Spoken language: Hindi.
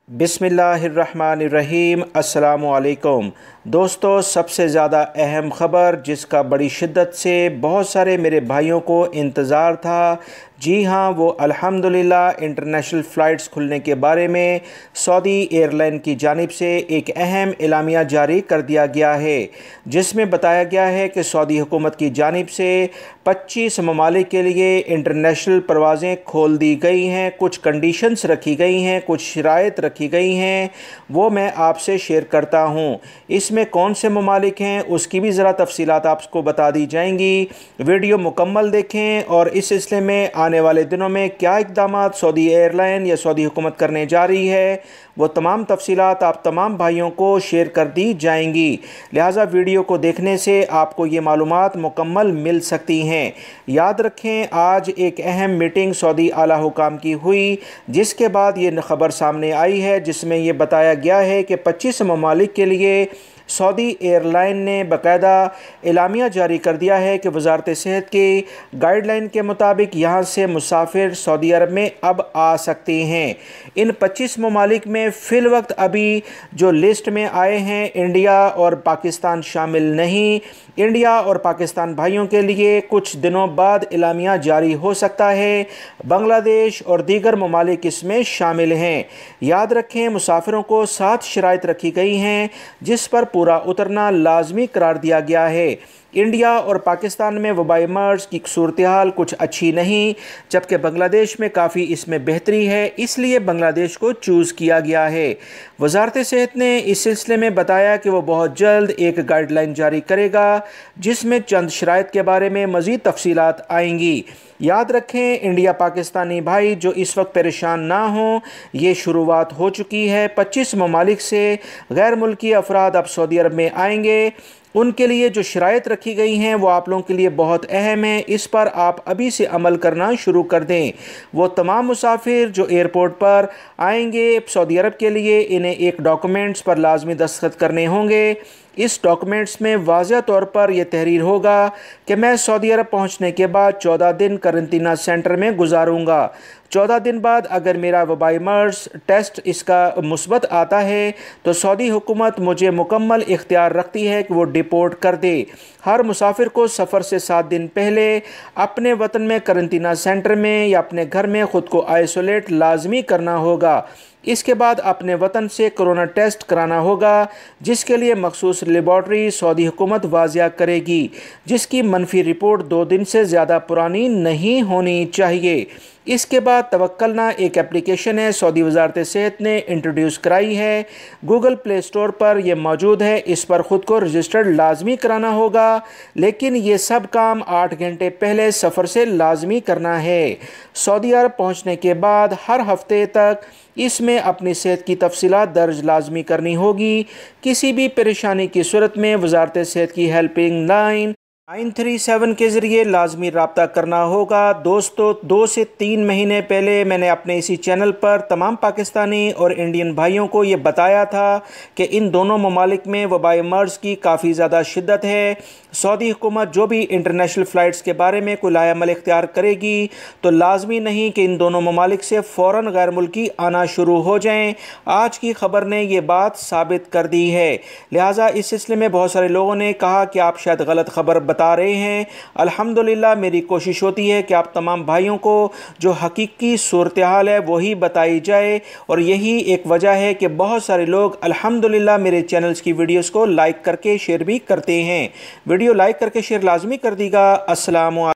बिस्मिल्लाहिर्रहमानिर्रहीम। अस्सलामुअलैकुम दोस्तों, सबसे ज़्यादा अहम ख़बर जिसका बड़ी शिद्दत से बहुत सारे मेरे भाइयों को इंतज़ार था, जी हाँ, वो अल्हम्दुलिल्लाह इंटरनेशनल फ़्लाइट्स खुलने के बारे में सऊदी एयरलाइन की जानिब से एक अहम एलामिया जारी कर दिया गया है, जिसमें बताया गया है कि सऊदी हुकूमत की जानिब से 25 ममालिक के लिए इंटरनेशनल परवाज़ें खोल दी गई हैं। कुछ कंडीशंस रखी गई हैं, कुछ शराइत रखी गई हैं, वो मैं आपसे शेयर करता हूँ। इसमें कौन से ममालिक हैं उसकी भी ज़रा तफसीलात आपको बता दी जाएंगी। वीडियो मुकम्मल देखें और इस सिलसिले में आने वाले दिनों में क्या इक़दामात सऊदी एयरलाइन या सऊदी हुकूमत करने जा रही है, वो तमाम तफसीलात आप तमाम भाइयों को शेयर कर दी जाएंगी। लिहाजा वीडियो को देखने से आपको ये मालूमात मुकम्मल मिल सकती हैं। याद रखें, आज एक अहम मीटिंग सऊदी आला हुकाम की हुई, जिसके बाद ये खबर सामने आई है, जिसमें ये बताया गया है कि 25 ममालिक के लिए सऊदी एयरलाइन ने बाकायदा एलामिया जारी कर दिया है कि वजारत सेहत की गाइडलाइन के मुताबिक यहाँ से मुसाफिर सऊदी अरब में अब आ सकते हैं। इन 25 ममालिक में फ़िल वक्त अभी जो लिस्ट में आए हैं, इंडिया और पाकिस्तान शामिल नहीं। इंडिया और पाकिस्तान भाइयों के लिए कुछ दिनों बाद एलामिया जारी हो सकता है। बांग्लादेश और दीगर ममालिक इसमें शामिल हैं। याद रखें, मुसाफिरों को 7 शराइत रखी गई हैं, जिस पर पूरा उतरना लाजमी करार दिया गया है। इंडिया और पाकिस्तान में वबाई मर्ज की सूरत हाल कुछ अच्छी नहीं, जबकि बांग्लादेश में काफ़ी इसमें बेहतरी है, इसलिए बांग्लादेश को चूज़ किया गया है। वजारत सेहत ने इस सिलसिले में बताया कि वो बहुत जल्द एक गाइडलाइन जारी करेगा, जिसमें चंद शराइत के बारे में मज़ीद तफसीलात आएंगी। याद रखें, इंडिया पाकिस्तानी भाई जो इस वक्त परेशान ना हों, ये शुरुआत हो चुकी है। 25 ममालिक से गैर मुल्की अफराद अब सऊदी अरब में आएंगे। उनके लिए जो शराइत रखी गई हैं वो आप लोगों के लिए बहुत अहम है, इस पर आप अभी से अमल करना शुरू कर दें। वो तमाम मुसाफिर जो एयरपोर्ट पर आएंगे सऊदी अरब के लिए, इन्हें एक डॉक्यूमेंट्स पर लाजमी दस्तखत करने होंगे। इस डॉक्यूमेंट्स में वाज़ह तौर पर यह तहरीर होगा कि मैं सऊदी अरब पहुंचने के बाद 14 दिन करंतना सेंटर में गुजारूंगा। 14 दिन बाद अगर मेरा वबाई मर्ज टेस्ट इसका मुस्बत आता है तो सऊदी हुकूमत मुझे मुकम्मल इख्तियार रखती है कि वो डिपोर्ट कर दे। हर मुसाफिर को सफ़र से 7 दिन पहले अपने वतन में करंतना सेंटर में या अपने घर में ख़ुद को आइसोलेट लाजमी करना होगा। इसके बाद अपने वतन से कोरोना टेस्ट कराना होगा, जिसके लिए मखसूस लेबॉर्ट्री सऊदी हुकूमत वाज़िया करेगी, जिसकी मनफी रिपोर्ट 2 दिन से ज़्यादा पुरानी नहीं होनी चाहिए। इसके बाद तवक्कलना एक एप्लीकेशन है, सऊदी वजारत सेहत ने इंट्रोड्यूस कराई है, गूगल प्ले स्टोर पर यह मौजूद है। इस पर ख़ुद को रजिस्टर्ड लाजमी कराना होगा, लेकिन ये सब काम 8 घंटे पहले सफ़र से लाजमी करना है। सऊदी अरब पहुँचने के बाद हर हफ्ते तक इसमें अपनी सेहत की तफसीलात दर्ज लाजमी करनी होगी। किसी भी परेशानी की सूरत में वजारत सेहत की हेल्पिंग लाइन 937 के ज़रिए लाजमी रब्ता करना होगा। दोस्तों, 2 से 3 महीने पहले मैंने अपने इसी चैनल पर तमाम पाकिस्तानी और इंडियन भाइयों को ये बताया था कि इन दोनों ममालिक में वबाई मर्ज की काफ़ी ज़्यादा शिद्दत है। सऊदी हुकूमत जो भी इंटरनेशनल फ़्लाइट्स के बारे में कोई लायामल इख्तियार करेगी तो लाजमी नहीं कि इन दोनों ममालिक से फ़ौरन गैर मुल्की आना शुरू हो जाएँ। आज की खबर ने ये बात साबित कर दी है। लिहाजा इस सिलसिले में बहुत सारे लोगों ने कहा कि आप शायद गलत खबर बता रहे हैं। अल्हम्दुलिल्लाह मेरी कोशिश होती है कि आप तमाम भाइयों को जो हकीकी सूरत हाल है वही बताई जाए, और यही एक वजह है कि बहुत सारे लोग अल्हम्दुलिल्लाह मेरे चैनल्स की वीडियोस को लाइक करके शेयर भी करते हैं। वीडियो लाइक करके शेयर लाजमी कर दीजिएगा। अस्सलाम वालेकुम।